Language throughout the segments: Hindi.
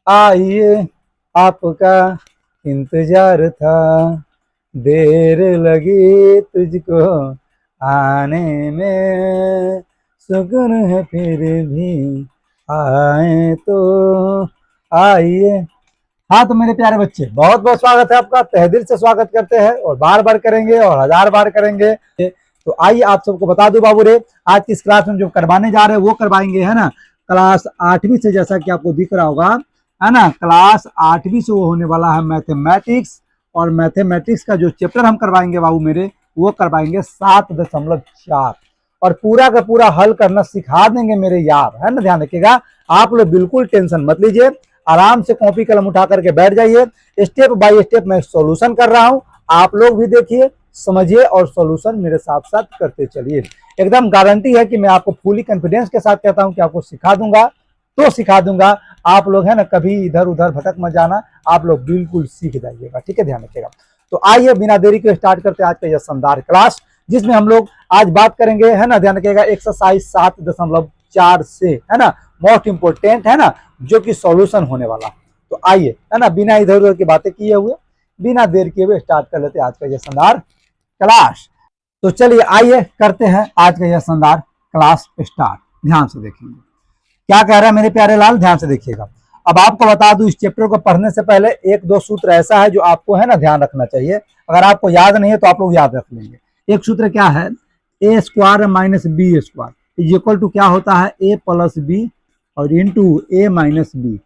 आइए आपका इंतजार था, देर लगी तुझको आने में, सुकून है फिर भी आए तो आइए। हाँ तो मेरे प्यारे बच्चे, बहुत बहुत स्वागत है आपका, तहे दिल से स्वागत करते हैं और बार बार करेंगे और हजार बार करेंगे। तो आइए आप सबको बता दूं बाबू रे, आज की इस क्लास में जो करवाने जा रहे हैं वो करवाएंगे, है ना, क्लास 8वीं से, जैसा कि आपको दिख रहा होगा, है ना, क्लास 8वीं से वो होने वाला है मैथमेटिक्स। और मैथमेटिक्स का जो चैप्टर हम करवाएंगे बाबू मेरे, वो करवाएंगे 7.4, और पूरा का पूरा हल करना सिखा देंगे मेरे यार, है ना। ध्यान रखिएगा, आप लोग बिल्कुल टेंशन मत लीजिए, आराम से कॉपी कलम उठा करके बैठ जाइए। स्टेप बाय स्टेप मैं सॉल्यूशन कर रहा हूं, आप लोग भी देखिए, समझिए और सॉल्यूशन मेरे साथ साथ करते चलिए। एकदम गारंटी है कि मैं आपको फुली कॉन्फिडेंस के साथ कहता हूं कि आपको सिखा दूंगा तो सिखा दूंगा। आप लोग है ना, कभी इधर उधर भटक मत जाना, आप लोग बिल्कुल सीख जाइएगा, ठीक है, ध्यान रखिएगा। तो आइए बिना देरी के स्टार्ट करते हैं आज का यह शानदार क्लास, जिसमें हम लोग आज बात करेंगे, है ना, ध्यान रखिएगा, एक्सरसाइज 7.4 से, है ना, मोस्ट इंपोर्टेंट, है ना, जो कि सॉल्यूशन होने वाला। तो आइए, है ना, बिना इधर उधर की बातें किए हुए, बिना देर किए हुए स्टार्ट कर लेते हैं आज का यह शानदार क्लास। तो चलिए आइए करते हैं आज का यह शानदार क्लास स्टार्ट। ध्यान से देखेंगे क्या कह रहा है मेरे प्यारे लाल, ध्यान से देखिएगा। अब आपको बता दूं, इस चैप्टर को पढ़ने से पहले एक दो सूत्र ऐसा है जो आपको, है ना, ध्यान रखना चाहिए। अगर आपको याद नहीं है तो आप लोग याद रख लेंगे। एक सूत्र क्या है, A square minus B square is equal to क्या होता है, ए प्लस बी और इंटू ए माइनस बी,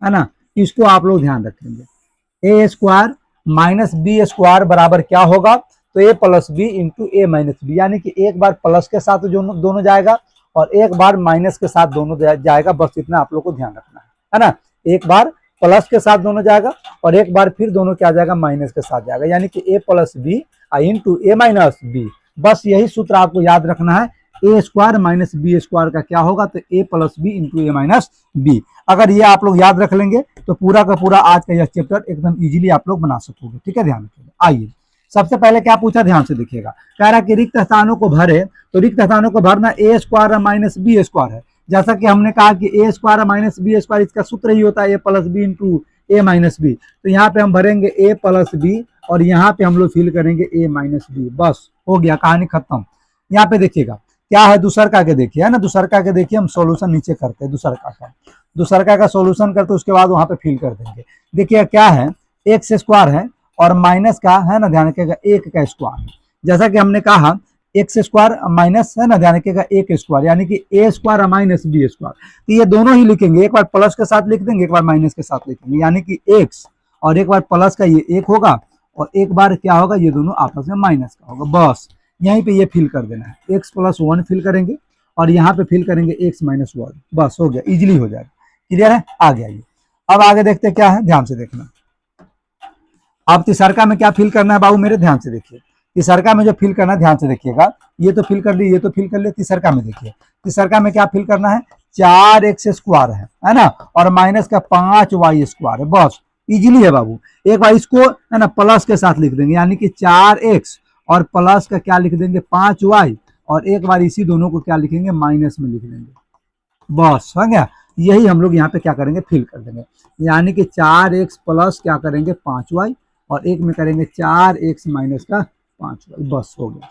है ना। इसको आप लोग ध्यान रखेंगे। A square minus B square बराबर क्या होगा, तो A plus B into A minus B, यानी कि एक बार प्लस के साथ दोनों जाएगा और एक बार माइनस के साथ दोनों जाएगा, बस इतना आप लोग को ध्यान रखना है ना। एक बार प्लस के साथ दोनों जाएगा और एक बार फिर दोनों क्या जाएगा, माइनस के साथ जाएगा, यानी कि ए plus B into A minus B. बस यही सूत्र आपको याद रखना है, A square minus B square का क्या होगा, तो A plus B into A minus B. अगर ये आप लोग याद रख लेंगे तो पूरा का पूरा आज का यह चैप्टर एकदम इजीली आप लोग बना सकोगे, ठीक है, ध्यान रखिएगा। आइए सबसे पहले क्या पूछा, ध्यान से देखिएगा, कह रहा कि रिक्त स्थानों को भरे, तो रिक्त स्थानों को भरना ए स्क्वायर माइनस बी स्क्वायर है। जैसा कि हमने कहा कि ए स्क्वायर माइनस बी स्क्वायर, इसका सूत्र ही होता है A plus B into A minus B. तो यहाँ पे हम भरेंगे ए प्लस बी और यहाँ पे हम लोग फिल करेंगे ए माइनस बी, बस हो गया, कहानी खत्म। यहाँ पे देखिएगा क्या है, दूसरका के देखिए, है ना, दूसरका के देखिए, हम सॉल्यूशन नीचे करते हैं दूसरका का सॉल्यूशन करते, उसके बाद वहां पे फिल कर देंगे। देखिए क्या है, एक्स स्क्वायर है और माइनस का, है ना, ध्यान रखिएगा, एक का स्क्वायर। जैसा कि हमने कहा एक्स स्क्वायर माइनस, है ना, ध्यान रखिएगा, एक स्क्वायर, यानी कि ए स्क्वायर माइनस बी स्क्वायर। तो ये दोनों ही लिखेंगे, एक बार प्लस के साथ लिख देंगे, एक बार माइनस के साथ लिखेंगे, यानी कि एक्स और एक बार प्लस का ये एक होगा और एक बार क्या होगा, ये दोनों आपस में माइनस का होगा। बस यहीं पे ये फिल कर देना है, एक्स प्लस 1 फिल करेंगे और यहाँ पे फिल करेंगे एक्स माइनस 1, बस हो गया, इजिली हो जाएगा। क्लियर है, आ गया ये। अब आगे देखते क्या है, ध्यान से देखना। अब तीसरका में क्या फिल करना है बाबू मेरे, ध्यान से देखिए। तीसरका में जो फिल करना है, ध्यान से देखिएगा, ये तो फिल कर ली, ये तो फिल कर लिया। तीसरका में देखिए, तीसरका में क्या फिल करना है, 4x स्क्वायर है ना, और माइनस का 5y स्क्वायर है, बस इजीली है बाबू। एक बार इसको, है ना, प्लस के साथ लिख देंगे, यानी कि 4x और प्लस का क्या लिख देंगे, 5y, और एक बार इसी दोनों को क्या लिखेंगे, माइनस में लिख देंगे, बस हो गया। यही हम लोग यहाँ पे क्या करेंगे, फिल कर देंगे, यानी कि 4x प्लस क्या करेंगे, 5y, और एक में करेंगे 4x माइनस का 5y, बस हो गया।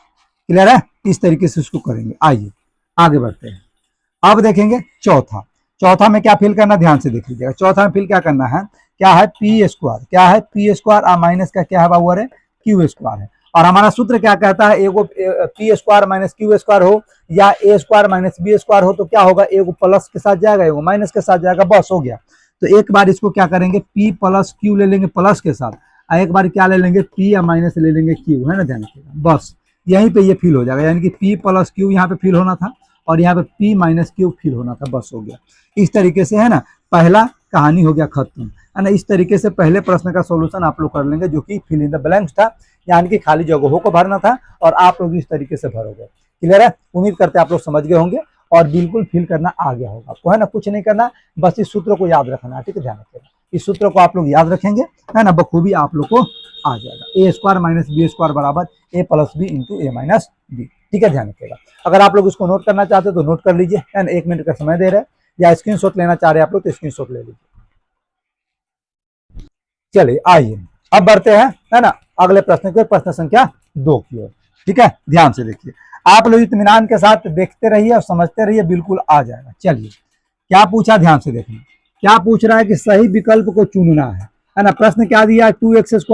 क्लियर है, इस तरीके से उसको करेंगे। आइए आगे बढ़ते हैं। अब देखेंगे चौथा में क्या फिल करना, ध्यान से देख लीजिएगा। चौथा में फिल क्या करना है, क्या है, पी स्क्वायर, क्या है, पी स्क्वायर और माइनस का क्या है बाबू, अरे क्यू स्क्वायर है। और हमारा सूत्र क्या कहता है, एगो P square minus Q square हो या ए स्क्वायर माइनस बी स्क्वायर हो तो क्या होगा, एगो प्लस के साथ जाएगा, एगो माइनस के साथ जाएगा, बस हो गया। तो एक बार इसको क्या करेंगे, पी प्लस क्यू ले लेंगे प्लस के साथ, एक बार क्या ले लेंगे, पी या माइनस ले लेंगे क्यू, है ना, ध्यान रखिएगा, बस यहीं पे ये फिल हो जाएगा, यानी कि पी प्लस क्यू यहाँ पे फिल होना था और यहाँ पे पी माइनस क्यू फिल होना था, बस हो गया। इस तरीके से, है ना, पहला कहानी हो गया खत्म, है ना। इस तरीके से पहले प्रश्न का सॉल्यूशन आप लोग कर लेंगे, जो कि फिल इन द ब्लैंक्स था, यानी कि खाली जगहों को भरना था, और आप लोग इस तरीके से भरोगे। क्लियर है, उम्मीद करते हैं आप लोग समझ गए होंगे और बिल्कुल फिल करना आ गया होगा आपको, है ना, कुछ नहीं करना, बस इस सूत्र को याद रखना है, ठीक है, ध्यान रखिएगा। इस सूत्र को आप लोग याद रखेंगे, है ना, बखूबी आप लोग को आ जाएगा। ए स्क्वायर माइनस बी स्क्वायर बराबर ए plus B into A minus B, ठीक है, ध्यान रखिएगा। अगर आप लोग इसको नोट करना चाहते हो तो नोट कर लीजिए, है ना, 1 मिनट का समय दे रहे हैं, या स्क्रीनशॉट लेना चाह रहे हैं आप लोग तो स्क्रीनशॉट ले लीजिए। चलिए आइए अब बढ़ते हैं, है ना, अगले प्रश्न की, प्रश्न संख्या 2 की ओर। ठीक है, ध्यान से देखिए, आप लोग इत्मीनान के साथ देखते रहिए और समझते रहिए, बिल्कुल आ जाएगा। चलिए क्या पूछा, ध्यान से देखिए, क्या पूछ रहा है कि सही विकल्प को चुनना है ना। प्रश्न क्या दिया, 2x² -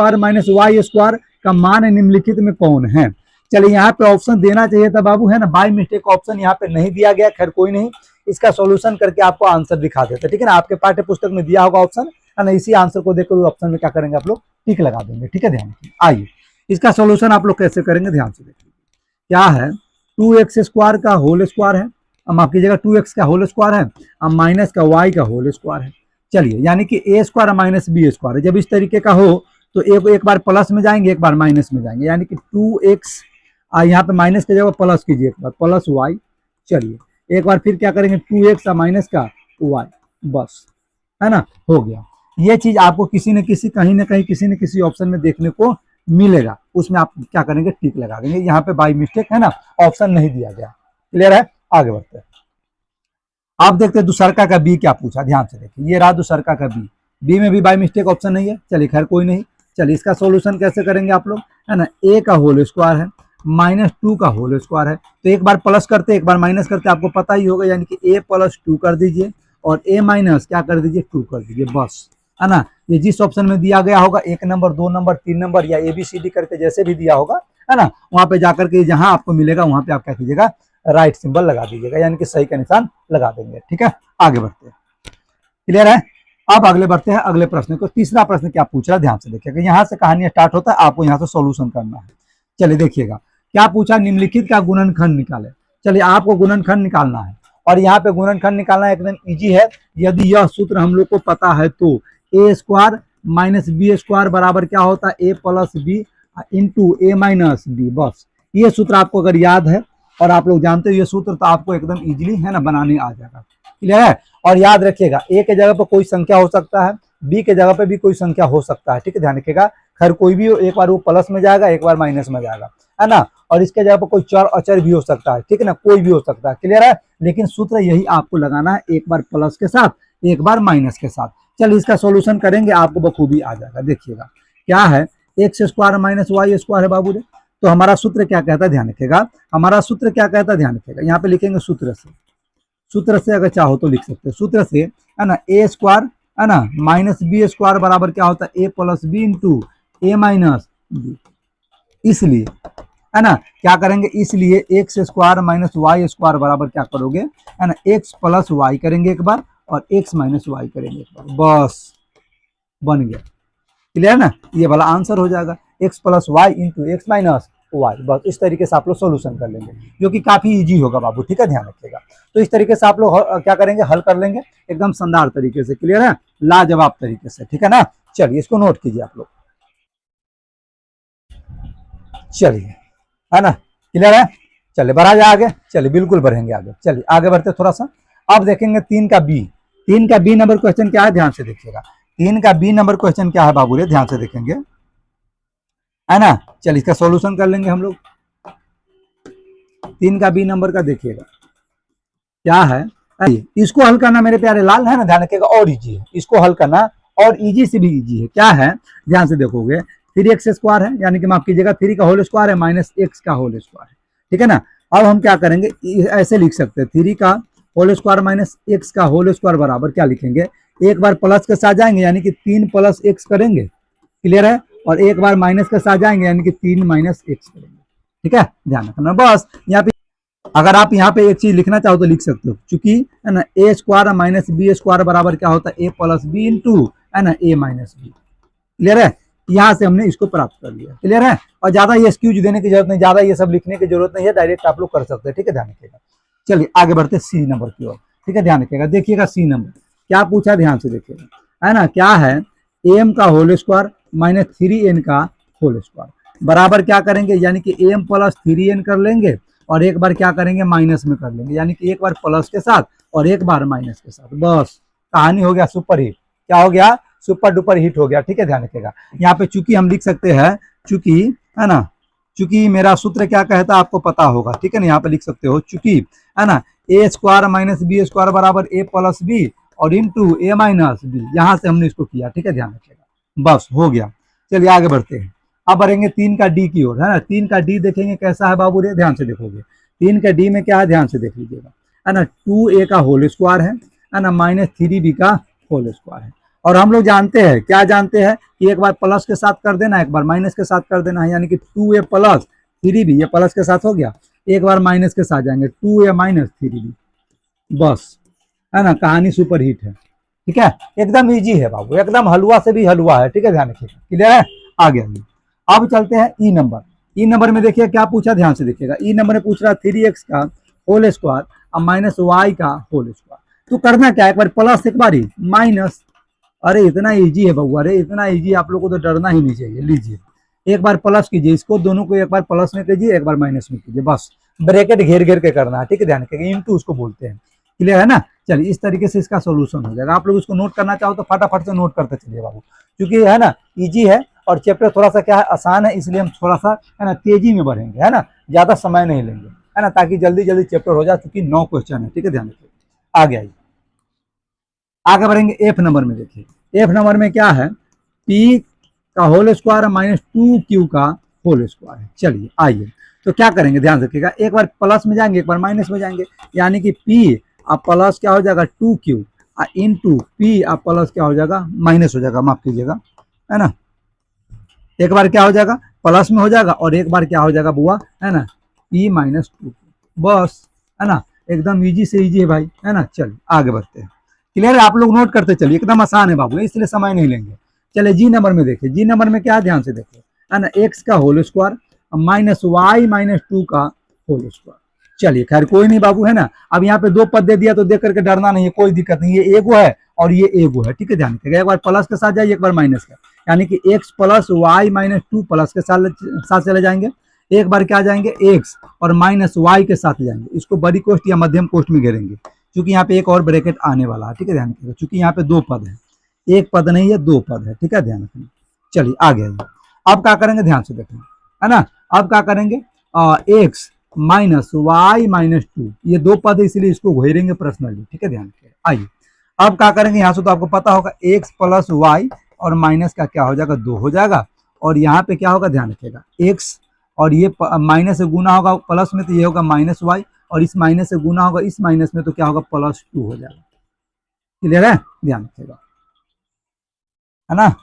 y² का मान निम्नलिखित में कौन है। चलिए यहाँ पे ऑप्शन देना चाहिए था बाबू, है ना, बाय मिस्टेक ऑप्शन यहाँ पे नहीं दिया गया, खैर कोई नहीं, इसका सॉल्यूशन करके आपको आंसर दिखा देते, ठीक है ना। आपके पाठ्य पुस्तक में दिया होगा ऑप्शन, है ना, इसी आंसर को देखकर ऑप्शन में क्या करेंगे आप लोग, टिक लगा देंगे। ठीक है, ध्यान रखिए। आइए इसका सॉल्यूशन आप लोग कैसे करेंगे, ध्यान से देखिए। क्या है, 2x² का होल स्क्वायर है, माफ कीजिएगा 2x का होल स्क्वायर है, अब माइनस का y का होल स्क्वायर है। चलिए यानी कि a² - b² है। जब इस तरीके का हो तो एक बार प्लस में जाएंगे, एक बार माइनस में जाएंगे, यानी कि 2x, यहाँ पे माइनस की जगह प्लस कीजिए, एक बार प्लस y। चलिए एक बार फिर क्या करेंगे, 2x माइनस का y, बस, है ना, हो गया। ये चीज आपको किसी न किसी, कहीं ना कहीं, किसी न किसी ऑप्शन में देखने को मिलेगा, उसमें आप क्या करेंगे, टिक लगा देंगे। यहाँ पे बाय मिस्टेक, है ना, ऑप्शन नहीं दिया गया। क्लियर है, आगे बढ़ते हैं। आप देखते हैं दूसरका का बी क्या पूछा, ध्यान से देखिए, ये रहा दूसरका का बी में भी बाय मिस्टेक ऑप्शन नहीं है। चलिए खैर कोई नहीं, चलिए इसका सॉल्यूशन कैसे करेंगे आप लोग, है ना, a का होल स्क्वायर है, -2 का होल स्क्वायर है, तो एक बार प्लस करते एक बार माइनस करते, आपको पता ही होगा, यानी कि a + 2 कर दीजिए और a माइनस क्या कर दीजिए, 2 कर दीजिए, बस, है ना। ये जिस ऑप्शन में दिया गया होगा, 1 नंबर, 2 नंबर, 3 नंबर या ABCD करके जैसे भी दिया होगा, है ना, वहां पे जाकर के जहां आपको मिलेगा वहां पे आप क्या कीजिएगा, राइट सिंबल लगा दीजिएगा, यानी कि सही का निशान लगा देंगे। ठीक है, आगे बढ़ते हैं। क्लियर है, अब अगले बढ़ते हैं अगले प्रश्न को। तीसरा प्रश्न क्या पूछ रहा है, ध्यान से देखिएगा, यहाँ से कहानी स्टार्ट होता है, आपको यहाँ से सॉल्यूशन करना है। चलिए देखिएगा क्या पूछा, निम्नलिखित का गुणनखंड निकाले। चलिए आपको गुणनखंड निकालना है, और यहाँ पे गुणनखंड निकालना एकदम इजी है। यदि यह सूत्र हम लोग को पता है तो a² - b² बराबर क्या होता है, a + b into a - b, बस। ये सूत्र आपको अगर याद है और आप लोग जानते हो ये सूत्र, तो आपको एकदम इजीली, है ना, बनाने आ जाएगा। क्लियर है, और याद रखिएगा a के जगह पर कोई संख्या हो सकता है, b के जगह पे भी कोई संख्या हो सकता है। ठीक है, ध्यान रखिएगा, खैर कोई भी हो, एक बार वो प्लस में जाएगा, एक बार माइनस में जाएगा, है ना, और इसके जगह पर कोई चर अचर भी हो सकता है। ठीक है ना, कोई भी हो सकता है। क्लियर है, लेकिन सूत्र यही आपको लगाना है, एक बार प्लस के साथ, एक बार माइनस के साथ। चलिए इसका सॉल्यूशन करेंगे, आपको बखूबी आ जाएगा। देखिएगा क्या है, x² - y² है बाबू रे, तो हमारा सूत्र क्या कहता है, ध्यान रखिएगा, हमारा सूत्र क्या कहता है, ध्यान रखिएगा, यहाँ पे लिखेंगे सूत्र से, सूत्र से अगर चाहो तो लिख सकते हैं, सूत्र से, है ना, a², है ना, -b² बराबर क्या होता है, a + b into a - b। इसलिए, है ना, क्या करेंगे, इसलिए x² - y² बराबर क्या करोगे, है ना, x + y करेंगे एक बार, और x - y करेंगे एक बार, बस बन गया। क्लियर है ना, ये वाला आंसर हो जाएगा, x + y into x - y। बस इस तरीके से आप लोग सोल्यूशन कर लेंगे, जो कि काफी इजी होगा बाबू। ठीक है, ध्यान रखिएगा। तो इस तरीके से आप लोग क्या करेंगे, हल कर लेंगे एकदम शानदार तरीके से। क्लियर है, लाजवाब तरीके से। ठीक है ना, चलिए इसको नोट कीजिए आप लोग। चलिए, है ना, क्लियर है, चलिए बढ़ा जाए आगे, चलिए बिल्कुल बढ़ेंगे आगे। चलिए आगे बढ़ते थोड़ा सा, अब देखेंगे 3 का बी। 3 का बी नंबर क्वेश्चन क्या है, ध्यान से देखिएगा। 3 का बी नंबर क्वेश्चन क्या है बाबू रे, ध्यान से देखेंगे, है ना। चलिए इसका सॉल्यूशन कर लेंगे हम लोग। 3 का बी नंबर का देखिएगा क्या है, इसको हल करना मेरे प्यारे लाल, है ना, ध्यान रखिएगा, और इजी है इसको हल करना, और इजी से भी इजी है। क्या है, ध्यान से देखोगे, 3x² है, यानी कि माफ कीजिएगा 3 का होल स्क्वायर है -x का होल स्क्वायर है। ठीक है ना, अब हम क्या करेंगे, ऐसे लिख सकते हैं, 3 का होल स्क्वायर -x का होल स्क्वायर बराबर क्या लिखेंगे, एक बार प्लस के साथ जाएंगे, यानी कि 3 + x करेंगे। क्लियर है, और एक बार माइनस के साथ जाएंगे, यानी कि 3 - x करेंगे। ठीक है, ध्यान रखना, बस। यहाँ पे अगर आप यहाँ पे एक चीज लिखना चाहो तो लिख सकते हो, चूंकि, है ना, a² - b² बराबर क्या होता है, a + b इंटू, है ना, a - b। क्लियर है, यहाँ से हमने इसको प्राप्त कर लिया। क्लियर है, और ज्यादा ये एक्सक्यूज देने की जरूरत नहीं, ज्यादा ये सब लिखने की जरूरत नहीं है, डायरेक्ट आप लोग कर सकते हैं। ठीक है, ध्यान रखिएगा। चलिए आगे बढ़ते सी नंबर की ओर। ठीक है, ध्यान रखिएगा, देखिएगा सी नंबर क्या पूछा, ध्यान से देखिएगा, है ना, क्या है, m का होल स्क्वायर -3n का होल स्क्वायर बराबर क्या करेंगे, यानी कि m + 3n कर लेंगे, और एक बार क्या करेंगे, माइनस में कर लेंगे, यानी कि एक बार प्लस के साथ और एक बार माइनस के साथ, बस कहानी हो गया सुपर हिट। क्या हो गया, सुपर डुपर हिट हो गया। ठीक है, ध्यान रखिएगा, यहाँ पे चूंकि हम लिख सकते हैं, चूंकि, है ना, चूंकि मेरा सूत्र क्या कहता है आपको पता होगा। ठीक है ना, यहाँ पे लिख सकते हो, चूंकि, है ना, a² - b² बराबर a + b और इंटू a - b, यहाँ से हमने इसको किया। ठीक है, ध्यान रखिएगा, बस हो गया। चलिए आगे बढ़ते हैं। अब बढ़ेंगे 3 का डी की ओर, है ना। 3 का डी देखेंगे कैसा है बाबू रे, ध्यान से देखोगे। 3 का डी में क्या है, ध्यान से देख लीजिएगा, है ना। 2a का होल स्क्वायर है ना, माइनस 3b का होल स्क्वायर है। और हम लोग जानते हैं, क्या जानते हैं कि एक बार प्लस के साथ कर देना, एक बार माइनस के साथ कर देना है, यानी कि 2a प्लस 3b, ये प्लस के साथ हो गया, एक बार माइनस के साथ जाएंगे 2a माइनस 3b, बस, है ना। कहानी सुपर हिट है, ठीक है, एकदम इजी है बाबू, एकदम हलवा से भी हलवा है, ठीक है, ध्यान रखिएगा, क्लियर है। आगे आइए, अब चलते हैं ई नंबर। ई नंबर में देखिए क्या पूछा, ध्यान से देखिएगा। ई नंबर में पूछ रहा है 3x का होल स्क्वायर और माइनस y का होल स्क्वायर। तो करना क्या है, एक बार प्लस, एक बार ही माइनस। अरे इतना इजी है बउआ, अरे इतना इजी, आप लोग को तो डरना ही नहीं चाहिए। लीजिए, एक बार प्लस कीजिए, इसको दोनों को एक बार प्लस में कीजिए, एक बार माइनस में कीजिए, बस ब्रैकेट घेर घेर के करना है, ठीक है, ध्यान रखिएगा। इंटू उसको बोलते हैं, क्लियर है ना। चलिए इस तरीके से इसका सोल्यूशन हो जाएगा। आप लोग इसको नोट करना चाहो तो फटाफट से नोट करते चलिए बाबू, क्योंकि है ना इजी है और चैप्टर थोड़ा सा क्या है, आसान है, इसलिए हम थोड़ा सा है ना तेजी में बढ़ेंगे, है ना, ज्यादा समय नहीं लेंगे, है ना, ताकि जल्दी जल्दी चैप्टर हो जाए, क्योंकि 9 क्वेश्चन है, ठीक है, ध्यान रखिए। आगे आइए, आगे बढ़ेंगे एफ नंबर में। देखिए एफ नंबर में क्या है, पी का होल स्क्वायर माइनस 2q का होल स्क्वायर है। चलिए आइए, तो क्या करेंगे, ध्यान रखिएगा, एक बार प्लस में जाएंगे, एक बार माइनस में जाएंगे, यानी कि p आप प्लस क्या हो जाएगा 2q इंटू p आप प्लस क्या हो जाएगा, माइनस हो जाएगा, माफ कीजिएगा, है ना। एक बार क्या हो जाएगा, प्लस में हो जाएगा, और एक बार क्या हो जाएगा बुआ, है ना, p माइनस 2, बस, है ना, एकदम इजी से इजी है भाई, है ना। चलिए आगे बढ़ते हैं, क्लियर है। आप लोग नोट करते चलिए, एकदम आसान है बाबू, इसलिए समय नहीं लेंगे। चलिए जी नंबर में देखिए, जी नंबर में क्या है, ध्यान से देखिए, है ना, x का whole square minus y minus 2 का होल स्क्वायर। चलिए खैर कोई नहीं बाबू, है ना। अब यहाँ पे 2 पद दे दिया तो देख करके डरना नहीं है, कोई दिक्कत नहीं, ये एगो है और ये एगो है, ठीक है, ध्यान रखिएगा। एक बार प्लस के साथ जाइए, एक बार माइनस का, यानी कि x plus y minus 2 plus के साथ चले जाएंगे, एक बार क्या जाएंगे x और माइनस y के साथ जाएंगे, इसको बड़ी कोष्ट या मध्यम कोष्ट में घेरेंगे, क्योंकि यहाँ पे एक और ब्रैकेट आने वाला है, ठीक है, ध्यान रखिएगा, क्योंकि यहाँ पे 2 पद है, एक पद नहीं है, 2 पद है, ठीक है, ध्यान रखना। चलिए आगे आइए, अब क्या करेंगे, ध्यान से देखना, है ना। अब क्या करेंगे, x माइनस y माइनस 2, ये 2 पद है, इसलिए इसको घेरेंगे पर्सनली, ठीक है, ध्यान रखिएगा। आइए अब क्या करेंगे, यहाँ से तो आपको पता होगा x प्लस y और माइनस का क्या हो जाएगा, 2 हो जाएगा, और यहाँ पे क्या होगा, ध्यान रखिएगा, x और ये माइनस से गुना होगा प्लस में, तो ये होगा माइनस y, और इस माइनस से गुना होगा इस माइनस में, तो क्या होगा, प्लस 2 हो जाएगा, क्लियर है, ध्यान रखिएगा, है ना।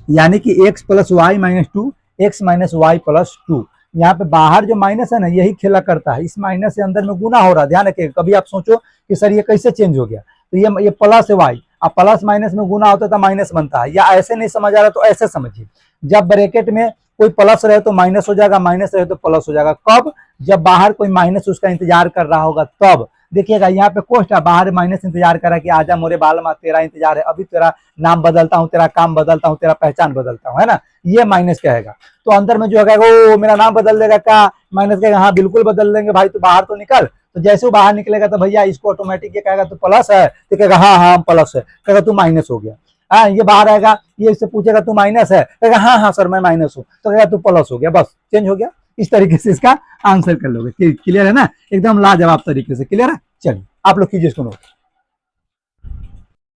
यानी कि x plus y minus 2, x minus y plus 2, यहाँ पे बाहर जो माइनस है ना, यही खेला करता है, इस माइनस से अंदर में गुना हो रहा है, ध्यान रखिएगा। कभी आप सोचो कि सर ये कैसे चेंज हो गया, तो ये प्लस है वाई, अब प्लस माइनस में गुना होता था माइनस बनता है, या ऐसे नहीं समझ आ रहा तो ऐसे समझिए, जब ब्रैकेट में कोई प्लस रहे तो माइनस हो जाएगा, माइनस रहे तो प्लस हो जाएगा, कब, जब बाहर कोई माइनस उसका इंतजार कर रहा होगा तब। देखिएगा यहाँ पे कोष्ट है, बाहर माइनस इंतजार कर रहा है कि आजा मोरे बाल मा, तेरा इंतजार है, अभी तेरा नाम बदलता हूँ, तेरा काम बदलता हूँ, तेरा पहचान बदलता हूँ, है ना, ये माइनस कहेगा। तो अंदर में जो है वो मेरा नाम बदल देगा, क्या माइनस कहेगा, हाँ बिल्कुल बदल देंगे भाई, तो बाहर तो निकल। तो जैसे वो बाहर निकलेगा तो भैया इसको ऑटोमेटिक ये कहेगा तू प्लस है, तो कहेगा हाँ हाँ प्लस है, कहेगा तू माइनस हो गया। हाँ ये बाहर आएगा, ये इससे पूछेगा तू माइनस है, कहेगा हाँ हाँ सर मैं माइनस हूँ, तो कहेगा तू प्लस हो गया, बस चेंज हो गया। इस तरीके से इसका आंसर कर लोगे, क्लियर है ना, एकदम लाजवाब तरीके से, क्लियर है। चलिए आप लोग कीजिए इसको नोट।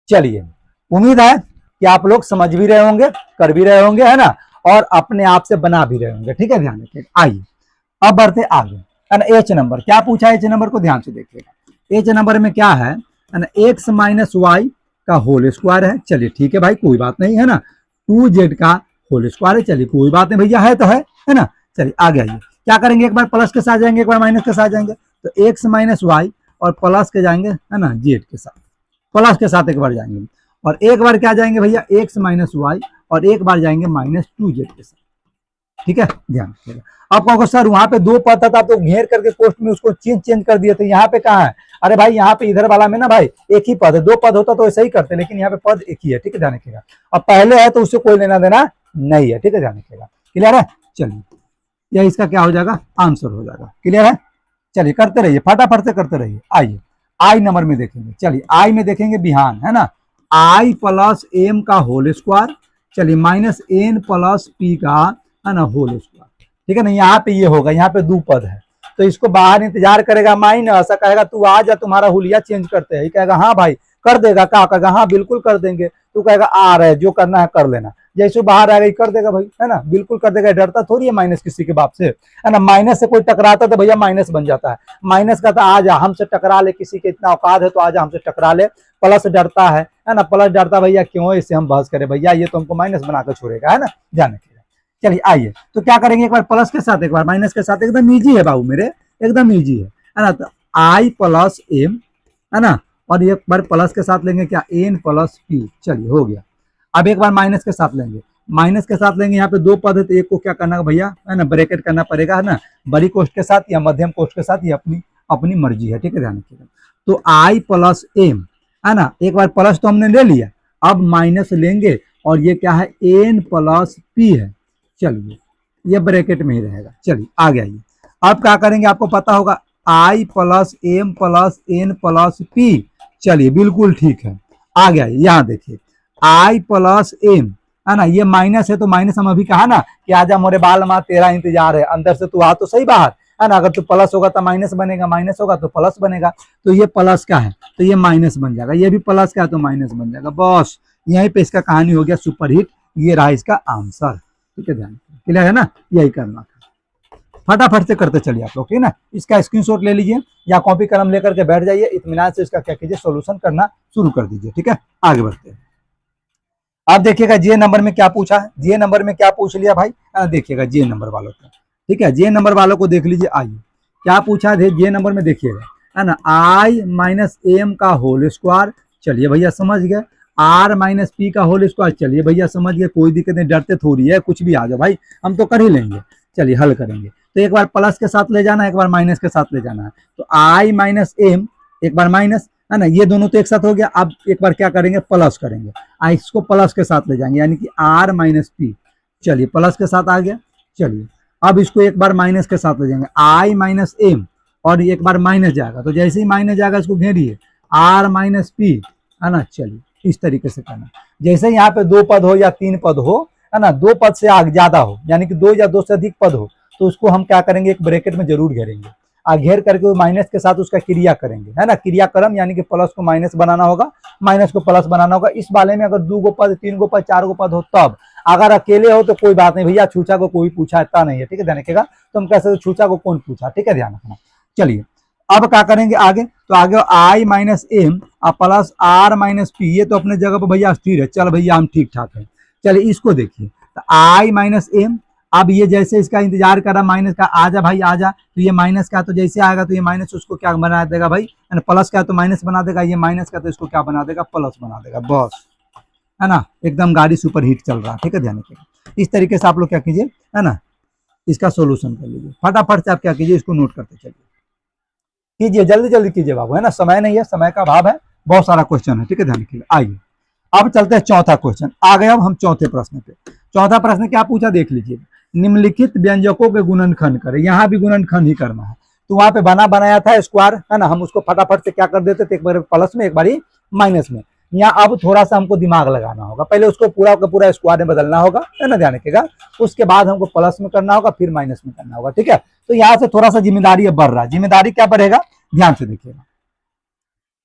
चलिए उम्मीद है कि आप लोग समझ भी रहे होंगे, कर भी रहे होंगे, है ना, और अपने आप से बना भी रहे होंगे, ठीक है, ध्यान रखिएगा। आइए अब बढ़ते आगे, है ना। एच नंबर क्या पूछा है, एच नंबर को ध्यान से देखिएगा। एच नंबर में क्या है ना, एक्स माइनस वाई का होल स्क्वायर है। चलिए ठीक है भाई, कोई बात नहीं, है ना, 2z का होल स्क्वायर है, चलिए कोई बात नहीं भैया, है तो है ना। चलिए आगे आइए, क्या करेंगे, एक बार प्लस के साथ जाएंगे, एक बार माइनस के साथ जाएंगे, तो एक्स माइनस वाई और प्लस के जाएंगे, है ना, जेड के साथ, प्लस के साथ एक बार जाएंगे, और एक बार क्या जाएंगे भैया, एक्स माइनस वाई, और एक बार जाएंगे माइनस 2z के साथ, ठीक है, ध्यान रखिएगा। आप कहोगे सर वहां पे 2 पद था, तो घेर करके पोस्ट में उसको चेंज कर दिए थे, यहाँ पे कहाँ है, अरे भाई यहाँ पे इधर वाला में ना भाई एक ही पद है, 2 पद होता तो ऐसा ही करते, लेकिन यहाँ पे पद एक ही है, ठीक है, ध्यान रखिएगा। अब पहले है तो उससे कोई लेना देना नहीं है, ठीक है, ध्यान रखिएगा, क्लियर है। चलिए यह इसका क्या हो जाएगा, आंसर हो जाएगा, क्लियर है। चलिए करते रहिए, फटाफट से करते रहिए। आइए आई नंबर में देखेंगे, चलिए आई में देखेंगे बिहान, है ना, आई प्लस एम का होल स्क्वायर, चलिए माइनस एन प्लस पी का, है ना, होल स्क्वायर, ठीक है ना। यहाँ पे ये होगा, यहाँ पे 2 पद है, तो इसको बाहर इंतजार करेगा माइनस, कहेगा तू आ जा, तुम्हारा हुलिया चेंज करते हैं, कहेगा हाँ भाई कर देगा, क्या कहेगा हाँ बिल्कुल कर देंगे, तो कहेगा आर है, जो करना है कर लेना, जैसे बाहर आएगा कर देगा भाई, है ना, बिल्कुल कर देगा, डरता थोड़ी है माइनस किसी के बाप से, है ना। माइनस से कोई टकराता तो भैया माइनस बन जाता है, माइनस का था आ जा हमसे टकरा ले, किसी के इतना औकात है तो आ जा हमसे टकरा ले। प्लस डरता है ना, प्लस डरता भैया क्यों, इससे हम बहस करें भैया, ये तो हमको माइनस बनाकर छोड़ेगा, है ना, जाने के। चलिए आइए, तो क्या करेंगे, एक बार प्लस के साथ एक बार माइनस के साथ, एकदम इजी है बाबू मेरे, एकदम इजी है ना। तो आई प्लस एम, है ना, और एक बार प्लस के साथ लेंगे क्या, एन प्लस पी, चलिए हो गया। अब एक बार माइनस के साथ लेंगे, माइनस के साथ लेंगे, यहाँ पे दो पद है तो एक को क्या करना भैया, है ना, ब्रैकेट करना पड़ेगा, है ना, बड़ी कोष्ठ के साथ या मध्यम कोष्ठ के साथ, ये अपनी अपनी मर्जी है, ठीक है, ध्यान रखिएगा। तो आई प्लस एम, है ना, एक बार प्लस तो हमने ले लिया, अब माइनस लेंगे, और ये क्या है, एन प्लस पी है, चलिए ये ब्रैकेट में ही रहेगा। चलिए आगे आइए, अब क्या करेंगे, आपको पता होगा, I plus M plus N plus P, चलिए बिल्कुल ठीक है। आगे आइए, यहाँ देखिए, आई प्लस एम, है ना, ये माइनस है तो माइनस हम अभी कहा ना कि आजा मोरे बाल माँ तेरा इंतजार है, अंदर से तू आ तो सही बाहर, है ना, अगर तू प्लस होगा तो माइनस बनेगा, माइनस होगा तो प्लस बनेगा, तो ये प्लस का है तो ये माइनस बन जाएगा, ये भी प्लस का है तो माइनस बन जाएगा, बस यहीं पे इसका कहानी हो गया सुपरहिट, ये रहा इसका आंसर, ठीक है, ध्यान क्लियर है ना, यही करना था। फटाफट से करते चलिए आप लोग, ठीक है ना, इसका स्क्रीनशॉट ले लीजिए या कॉपी कलम लेकर के बैठ जाइए, इत्मीनान से इसका क्या कीजिए, सोल्यूशन करना शुरू कर दीजिए, ठीक है, आगे बढ़ते हैं। आप देखिएगा जे नंबर में क्या पूछा है, जे नंबर में क्या पूछ लिया भाई, देखिएगा जे नंबर वालों को, ठीक है, जे नंबर वालों को देख लीजिए, आइए क्या पूछा है जे नंबर में, देखिएगा, है ना, आई माइनस एम का होल स्क्वायर, चलिए भैया समझ गए, आर माइनस पी का होल स्क्वायर, चलिए भैया समझ गए, कोई दिक्कत नहीं, डरते थोड़ी है, कुछ भी आ जाओ भाई, हम तो कर ही लेंगे, चलिए हल करेंगे। तो एक बार प्लस के साथ ले जाना है, एक बार माइनस के साथ ले जाना है, तो आई माइनस एम, एक बार माइनस, है ना, ये दोनों तो एक साथ हो गया, अब एक बार क्या करेंगे, प्लस करेंगे, इसको प्लस के साथ ले जाएंगे, यानी कि आर माइनस पी, चलिए प्लस के साथ आ गया। चलिए अब इसको एक बार माइनस के साथ ले जाएंगे, आई माइनस एम, और एक बार माइनस जाएगा, तो जैसे ही माइनस जाएगा इसको घेरिए, आर माइनस पी, है ना, चलिए इस तरीके से करना, जैसे यहाँ पे दो पद हो या तीन पद हो, है ना, दो पद से आगे ज्यादा हो, यानी कि दो या दो से अधिक पद हो, तो उसको हम क्या करेंगे, एक ब्रैकेट में जरूर घेरेंगे, घेर करके माइनस के साथ उसका क्रिया करेंगे, है ना, क्रियाक्रम, यानी कि प्लस को माइनस बनाना होगा, माइनस को प्लस बनाना होगा। इस वाले में अगर दो गो पद, तीन गो पद, चार गो पद हो तब, अगर अकेले हो तो कोई बात नहीं भैया, छूछा को कोई पूछा इतना नहीं है, ठीक है, ध्यान रखिएगा, तो हम कैसे छूछा को कौन पूछा, ठीक है, ध्यान रखना। चलिए अब क्या करेंगे आगे, तो आगे I minus M plus R minus P, ये तो अपने जगह पर भैया स्थिर है, चल भैया हम ठीक ठाक है। चलिए इसको देखिए, तो आई माइनस एम, अब ये जैसे इसका इंतजार कर रहा माइनस का, आजा भाई आजा, तो ये माइनस का तो जैसे आएगा तो ये माइनस उसको क्या बना देगा भाई, प्लस का तो माइनस बना देगा, ये माइनस का तो इसको क्या बना देगा, प्लस बना देगा, बस, है ना, एकदम गाड़ी सुपर हीट चल रहा है, ठीक है, ध्यान रखिएगा। इस तरीके से आप लोग क्या कीजिए, है ना, इसका सोल्यूशन कर लीजिए, फटाफट से आप क्या कीजिए, इसको नोट करते चलिए, कीजिए जल्दी जल्दी कीजिए बाबू, है ना, समय नहीं है, समय का अभाव है, बहुत सारा क्वेश्चन है, ठीक है, ध्यान रखिए। आइए अब चलते हैं चौथा क्वेश्चन, आ गए अब हम चौथे प्रश्न पे। चौथा प्रश्न क्या पूछा देख लीजिए, निम्नलिखित व्यंजकों के गुणनखंड करें, यहाँ भी गुणनखंड ही करना है, तो वहां पे बना बनाया था स्क्वायर, है ना, हम उसको फटाफट से क्या कर देते थे, एक बार प्लस में एक बार माइनस में, यहाँ अब थोड़ा सा हमको दिमाग लगाना होगा, पहले उसको पूरा का पूरा स्क्वायर में बदलना होगा, है ना, ध्यान रखिएगा, उसके बाद हमको प्लस में करना होगा, फिर माइनस में करना होगा, ठीक है। तो यहाँ से थोड़ा सा जिम्मेदारी अब बढ़ रहा है, जिम्मेदारी क्या बढ़ेगा, ध्यान से देखिएगा,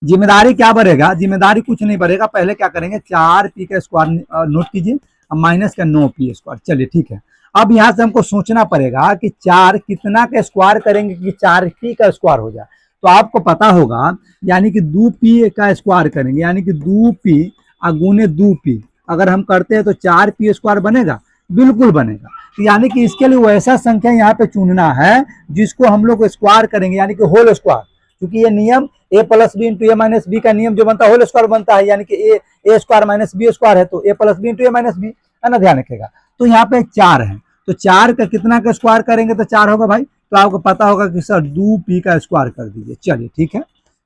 जिम्मेदारी क्या बढ़ेगा, जिम्मेदारी कुछ नहीं बढ़ेगा, पहले क्या करेंगे, 4p का स्क्वायर नोट कीजिए, माइनस का 9p स्क्वायर, चलिए ठीक है। अब यहाँ से हमको सोचना पड़ेगा कि 4 कितना का स्क्वायर करेंगे कि 4p का स्क्वायर हो जाए, तो आपको पता होगा, यानी कि 2p का स्क्वायर करेंगे, यानी कि 2p गुने 2p, अगर हम करते हैं तो 4p स्क्वायर बनेगा, बिल्कुल बनेगा। तो यानी कि इसके लिए वैसा संख्या यहाँ पे चुनना है जिसको हम लोग स्क्वायर करेंगे, यानी कि होल स्क्वायर, क्योंकि ये नियम ए plus B into A minus B का नियम जो बनता है होल स्क्वायर बनता है, यानी कि ए स्क्वायर माइनस बी स्क्वायर है, तो A plus B into A minus B, है ना, ध्यान रखिएगा। तो यहाँ पे 4 है, तो 4 का कितना का स्क्वायर करेंगे तो 4 होगा भाई, तो आपको पता होगा कि सर 2p का स्क्वायर कर दीजिए, चलिए ठीक है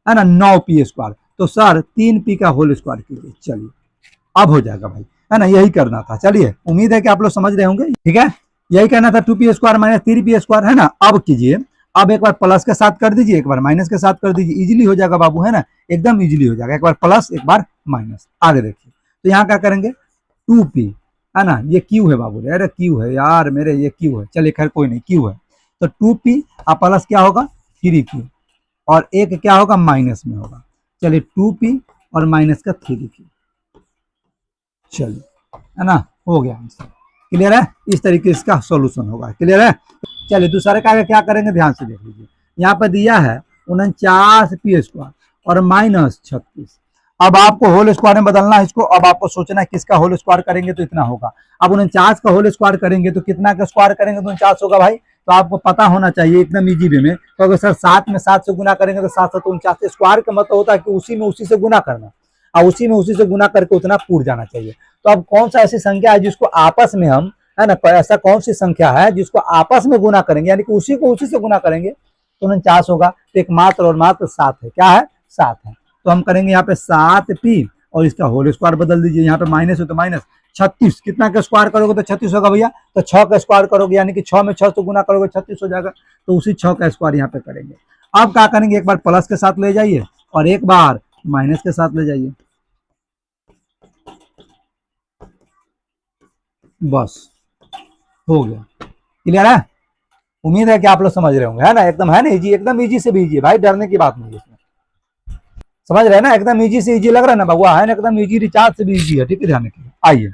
ना, 9p स्क्वायर, तो सर 3p का होल स्क्वायर कीजिए, चलिए अब हो जाएगा भाई, है ना, यही करना था। चलिए उम्मीद है कि आप लोग समझ रहे होंगे, ठीक है, यही करना था, 2p square minus 3p square, है ना। अब कीजिए, अब एक बार प्लस के साथ कर दीजिए, एक बार माइनस के साथ कर दीजिए, इजीली हो जाएगा बाबू, है ना, एकदम इजीली हो जाएगा, एक बार प्लस एक बार माइनस। आगे देखिए, तो यहाँ क्या करेंगे, 2p, है ना, ये क्यू है बाबू, अरे क्यू है यार मेरे, ये क्यू है, चलिए खैर कोई नहीं, क्यू है, तो 2p प्लस क्या होगा 3q, और एक क्या होगा माइनस में होगा, चलिए 2p और माइनस का 3q, चलिए, है ना, हो गया आंसर। क्लियर है? इस तरीके से इसका सॉल्यूशन होगा। क्लियर है? चलिए दूसरे का क्या करेंगे, ध्यान से देख लीजिए। यहाँ पर दिया है 49p² और -36। अब आपको होल स्क्वायर में बदलना है इसको। अब आपको सोचना है किसका होल स्क्वायर करेंगे तो इतना होगा। अब 49 का होल स्क्वायर करेंगे तो कितना का स्क्वायर करेंगे तो 49 होगा भाई। तो आपको पता होना चाहिए एकदम इजी वे में। तो अगर सर 7 में 7 से गुना करेंगे तो 7 7 49। स्क्वायर का मतलब होता है कि उसी में उसी से गुना करना, और उसी में उसी से गुना करके उतना पूर जाना चाहिए। तो अब कौन सा ऐसी संख्या है जिसको आपस में हम, है ना, ऐसा कौन सी संख्या है जिसको आपस में गुना करेंगे, यानी कि उसी को उसी से गुना करेंगे तो 49 होगा। तो एक मात्र और मात्र 7 है। क्या है? 7 है। तो हम करेंगे यहाँ पे 7p और इसका होल स्क्वायर बदल दीजिए। यहाँ पे माइनस है तो -36। कितना का स्क्वायर करोगे तो 36 होगा भैया। तो 6 का स्क्वायर करोगे, यानी कि 6 में 6 से गुना करोगे 36 हो जाएगा। तो उसी 6 का स्क्वायर यहाँ पे करेंगे। अब क्या करेंगे, एक बार प्लस के साथ ले जाइए और एक बार माइनस के साथ ले जाइए, बस हो गया। क्लियर है? उम्मीद है कि आप लोग समझ रहे होंगे, है ना। एकदम, है ना, इजी, एकदम इजी से भी इजी है भाई, डरने की बात नहीं है इसमें। समझ रहे हैं ना? एकदम इजी से इजी लग रहा है ना भगवा, है ना, एकदम इजी, रिचार्ज से भी इजी है। ठीक है, ध्यान रखिए। आइए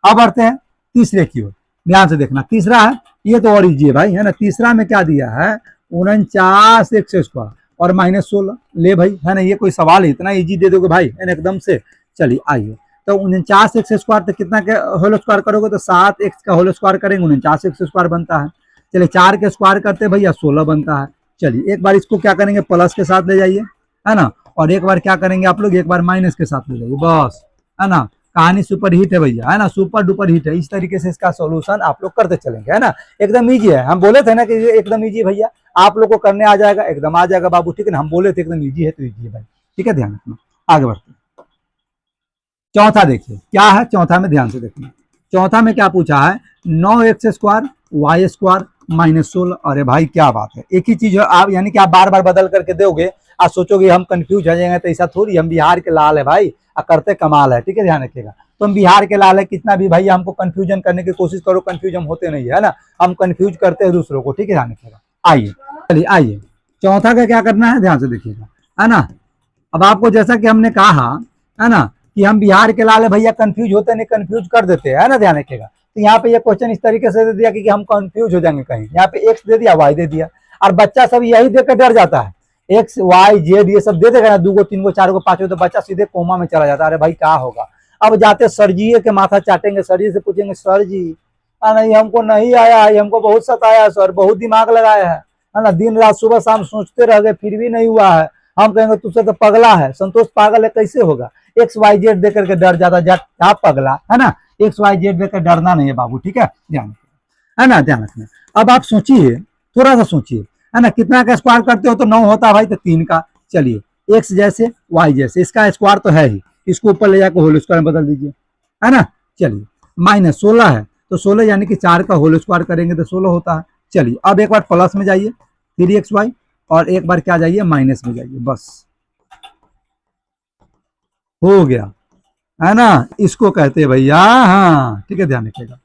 अब बढ़ते हैं तीसरे की ओर। ध्यान से देखना, तीसरा है, ये तो और इजी है भाई, है ना। तीसरा में क्या दिया है, 49x² और -16। ले भाई, है ना, ये कोई सवाल है, इतना इजी दे दोगे भाई, है ना, एकदम से। चलिए आइए, तो 49x² तो कितना के होल स्क्वायर करोगे तो 7x का होल स्क्वायर करेंगे, 49x² बनता है। चलिए 4 के स्क्वायर करते भैया 16 बनता है। चलिए एक बार इसको क्या करेंगे, प्लस के साथ ले जाइए, है ना, और एक बार क्या करेंगे आप लोग, एक बार माइनस के साथ ले जाइए, बस, है ना। कहानी सुपर हिट है भैया, है ना, सुपर डुपर हिट है। इस तरीके से इसका सॉल्यूशन आप लोग करते चलेंगे, है ना। एकदम इजी है, हम बोले थे ना कि एकदम इजी भैया, आप लोग को करने आ जाएगा, एकदम आ जाएगा बाबू। ठीक है ना, हम बोले थे एकदम इजी है तो इजी है भाई। ठीक है, ध्यान रखना। आगे बढ़ते, चौथा देखिए क्या है। चौथा में ध्यान से देखना, चौथा में क्या पूछा है, 9x² y² -16। अरे भाई क्या बात है, एक ही चीज है आप, यानी कि आप बार बार बदल करके दोगे, आप सोचोगे हम कंफ्यूज हो जाएंगे, तो ऐसा थोड़ी, हम बिहार के लाल है भाई, करते कमाल है। ठीक है, ध्यान रखिएगा। तो हम बिहार के लाल है, कितना भी भाई हमको कंफ्यूजन करने की कोशिश करो, कंफ्यूज हम होते नहीं है ना, हम कंफ्यूज करते हैं दूसरों को। ठीक है, ध्यान रखिएगा। आइए, चलिए आइए, चौथा का क्या करना है, ध्यान से देखिएगा, है ना। अब आपको जैसा कि हमने कहा, है ना, कि हम बिहार के लाल है भैया, कंफ्यूज होते नहीं, कंफ्यूज कर देते हैं, है ना, ध्यान रखिएगा। तो यहाँ पे ये क्वेश्चन इस तरीके से दे दिया कि हम कंफ्यूज हो जाएंगे कहीं। यहाँ पे एक्स दे दिया, वाई दे दिया, और बच्चा सब यही देकर डर जाता है, एक्स वाई जेड ये सब दे देगा ना, 2 गो 3 गो 4 गो 5 गो, तो बच्चा सीधे कोमा में चला जाता है। अरे भाई क्या होगा। अब जाते सर जी के माथा चाटेंगे, सर जी से पूछेंगे, सर जी नहीं हमको नहीं आया है, हमको बहुत सताया है सर, बहुत दिमाग लगाया है ना, दिन रात सुबह शाम सोचते रह गए फिर भी नहीं हुआ है। हम कहेंगे तुझसे तो पगला है, संतोष पागल है, कैसे होगा। एक्स वाई जेड देकर के डर जाता, क्या पगला, है ना। एक्स वाई जेड देकर डरना नहीं है बाबू। ठीक है, ध्यान, है ना, ध्यान रखना। अब आप सोचिए, थोड़ा सा सोचिए, है ना, कितना का स्क्वायर करते हो तो 9 होता है भाई, तो 3 का। चलिए एक्स जैसे वाई जैसे, इसका स्क्वायर तो है ही, इसको ऊपर ले जाकर होल स्क्वायर बदल दीजिए, है ना। चलिए -16 है तो 16 यानी कि 4 का होल स्क्वायर करेंगे तो 16 होता है। चलिए अब एक बार प्लस में जाइए 3xy, और एक बार क्या जाइए, माइनस में जाइए, बस हो गया, है ना। इसको कहते हैं भैया, हाँ ठीक है, ध्यान रखिएगा,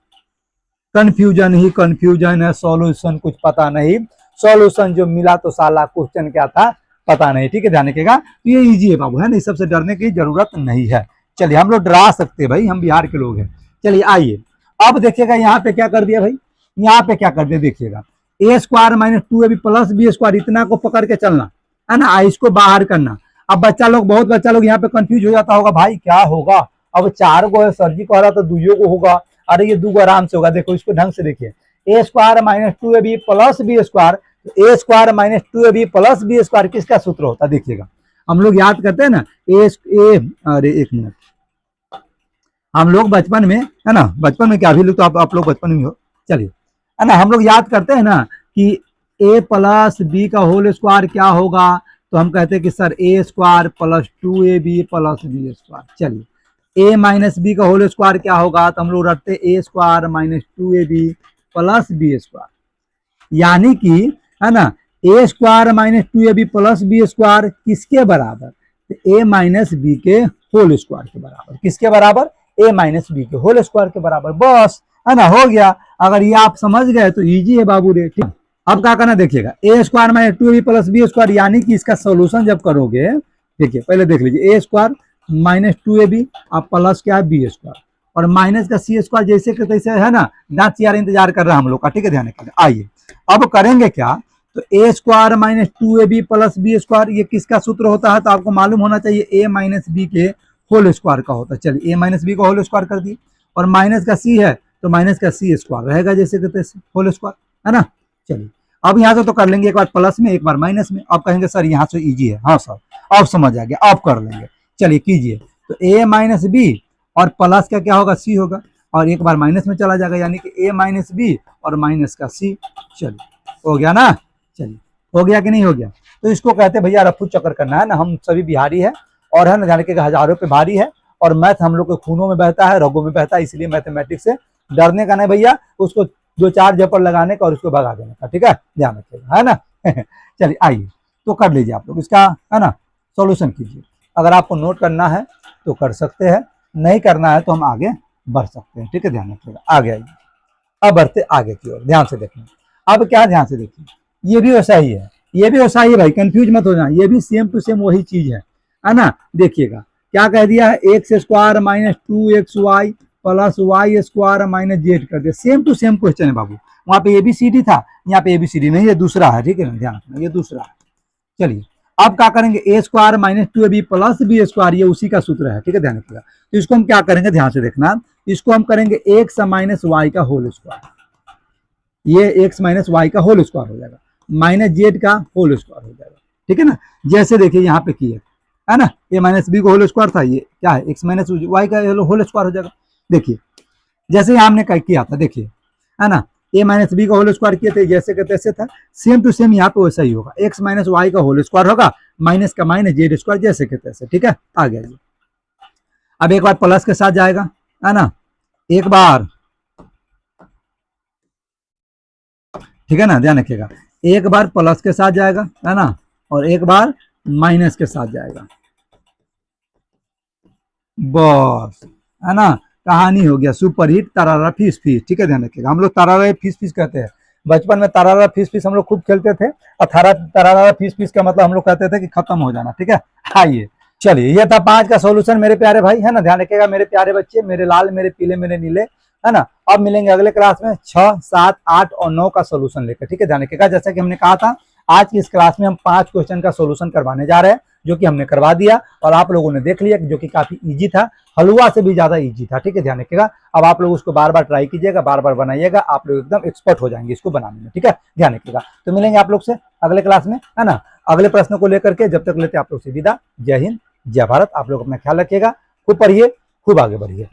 कंफ्यूजन ही कंफ्यूजन है, सॉल्यूशन कुछ पता नहीं। सॉल्यूशन जो मिला तो साला क्वेश्चन क्या था पता नहीं। ठीक है, ध्यान रखिएगा। तो ये इजी है बाबू, है ना, इस सबसे डरने की जरूरत नहीं है। चलिए हम लोग डरा सकते हैं भाई, हम बिहार के लोग हैं। चलिए आइए, अब देखिएगा यहाँ पे क्या कर दिया भाई, यहाँ पे क्या कर दिया देखिएगा, a² - 2ab + b², इतना को पकड़ के चलना, है ना, इसको बाहर करना। अब बच्चा लोग, बहुत बच्चा लोग यहाँ पे कंफ्यूज हो जाता होगा, भाई क्या होगा। अब 4 गो है, सर जी कह रहा तो 2 को होगा, अरे ये 2 गो आराम से होगा। देखो इसको ढंग से देखिए, a² - 2ab + b², a² - 2ab + b² किसका सूत्र होता है देखिएगा। हम लोग याद करते हैं ना, अरे एक मिनट, हम लोग बचपन में, है ना, बचपन में क्या, अभी लोग तो आप लोग बचपन में हो, चलिए, है ना, हम लोग याद करते हैं ना कि a + b का होल स्क्वायर क्या होगा, तो हम कहते हैं कि सर a² + 2ab + b²। चलिए a - b का होल स्क्वायर क्या होगा, तो हम लोग रखते हैं a² - 2ab + b², यानी कि, है ना, a² - 2ab + b² किसके बराबर, तो a - b के होल स्क्वायर के बराबर। किसके बराबर, a - b के होल स्क्वायर के बराबर, बस, है ना, हो गया। अगर ये आप समझ गए तो इजी है बाबू रे। ठीक, अब क्या करना देखिएगा, a² - 2ab + b², यानी कि इसका सोल्यूशन जब करोगे, देखिए पहले देख लीजिए, a² - 2ab अब प्लस क्या है b², और माइनस का सी स्क्वायर जैसे के तैसे है ना, ना CR इंतजार कर रहा है हम लोग का, ठीक है, ध्यान रखिए। आइए अब करेंगे क्या, तो A square minus 2ab plus B square, ये किसका सूत्र होता है, तो आपको मालूम होना चाहिए ए माइनस बी के होल स्क्वायर का होता है। चलिए ए माइनस बी का होल स्क्वायर कर दिए, और माइनस का सी है तो माइनस का सी स्क्वायर रहेगा जैसे कि तैसे होल स्क्वायर, है ना। चलिए अब यहाँ से तो कर लेंगे, एक बार प्लस में एक बार माइनस में। अब कहेंगे सर यहाँ से इजी है, हाँ सर अब समझ आ गया, अब कर लेंगे। चलिए कीजिए, तो ए माइनस बी और प्लस का क्या होगा, सी होगा, और एक बार माइनस में चला जाएगा, यानी कि ए माइनस बी और माइनस का सी। चलिए हो गया ना, चलिए हो गया कि नहीं हो गया। तो इसको कहते हैं भैया रफू चक्कर करना है ना, हम सभी बिहारी है और है ना, जाने के हजारों पे भारी है, और मैथ हम लोग के खूनों में बहता है, रगों में बहता है, इसलिए मैथमेटिक्स से डरने का नहीं भैया, उसको दो चार जपर लगाने का और उसको भगा देने का, ठीक है, ध्यान रखिएगा, है ना। चलिए आइए तो कर लीजिए आप लोग इसका, है ना, सॉल्यूशन कीजिए। अगर आपको नोट करना है तो कर सकते हैं, नहीं करना है तो हम आगे बढ़ सकते हैं, ठीक है, ध्यान रखिएगा। आगे आइए, अब बढ़ते आगे की ओर, ध्यान से देखिए। अब क्या, ध्यान से देखिए, ये भी वैसा ही है, ये भी वैसा ही है भाई, कंफ्यूज मत हो जाए, ये भी सेम टू सेम वही चीज है ना। देखिएगा क्या कह दिया है, x square minus 2xy plus y square minus z कर दिया, सेम टू सेम क्वेश्चन है बाबू। वहां पे ABCD था, यहाँ पे ABCD नहीं, ये दूसरा है, ठीक है ना, ध्यान रखना ये दूसरा है। चलिए अब क्या करेंगे, A square minus 2ab plus B square, ये उसी का सूत्र है, ठीक है, ध्यान रखिएगा। तो इसको हम क्या करेंगे, ध्यान से देखना, इसको हम करेंगे एक्स माइनस वाई का होल स्क्वायर, ये एक्स माइनस वाई का होल स्क्वायर हो जाएगा, माइनस जेड का होल स्क्वायर हो जाएगा, ठीक है ना। जैसे देखिए यहाँ पे किए, है ना, ए माइनस बी का होल स्क्वायर था, ये क्या है, एक्स माइनस वाई का होल स्क्वायर हो जाएगा। देखिए जैसे यहाँ हमने किया था, देखिए, है ना, ए माइनस बी का होल स्क्वायर किए थे, जैसे के तैसे था, सेम टू सेम यहाँ पे वैसा ही होगा, एक्स माइनस वाई का होल स्क्वायर होगा, माइनस का माइनस जेड स्क्वायर जैसे के तैसे, ठीक है, आ गया ये। अब एक बार प्लस के साथ जाएगा, है ना, एक बार, ठीक है ना, ध्यान रखिएगा, एक बार प्लस के साथ जाएगा, है ना, और एक बार माइनस के साथ जाएगा, बस, है ना, कहानी हो गया, सुपर हिट तरारा फीस फीस, ठीक है, ध्यान रखिएगा। हम लोग तरारा फीस फीस कहते हैं, बचपन में तरारा फीस फीस हम लोग खूब खेलते थे, और तरारा फीस फीस का मतलब हम लोग कहते थे कि खत्म हो जाना, ठीक है। आइए चलिए, ये था 5 का सॉल्यूशन मेरे प्यारे भाई, है ना, ध्यान रखिएगा मेरे प्यारे बच्चे, मेरे लाल, मेरे पीले, मेरे नीले, है ना। अब मिलेंगे अगले क्लास में 6, 7, 8 और 9 का सोल्यूशन लेकर, ठीक है, ध्यान रखिएगा। जैसा कि हमने कहा था, आज की इस क्लास में हम 5 क्वेश्चन का सोल्यूशन करवाने जा रहे हैं, जो कि हमने करवा दिया और आप लोगों ने देख लिया, जो कि काफी इजी था, हलवा से भी ज्यादा इजी था, ठीक है, ध्यान रखिएगा। अब आप लोग उसको बार बार ट्राई कीजिएगा, बार बार बनाइएगा, आप लोग एकदम एक्सपर्ट हो जाएंगे इसको बनाने में, ठीक है, ध्यान रखिएगा। तो मिलेंगे आप लोग से अगले क्लास में, है ना, अगले प्रश्न को लेकर के। जब तक लेते आप लोग से विदा, जय हिंद, जय भारत। आप लोग अपना ख्याल रखिएगा, खूब पढ़िए, खूब आगे बढ़िए।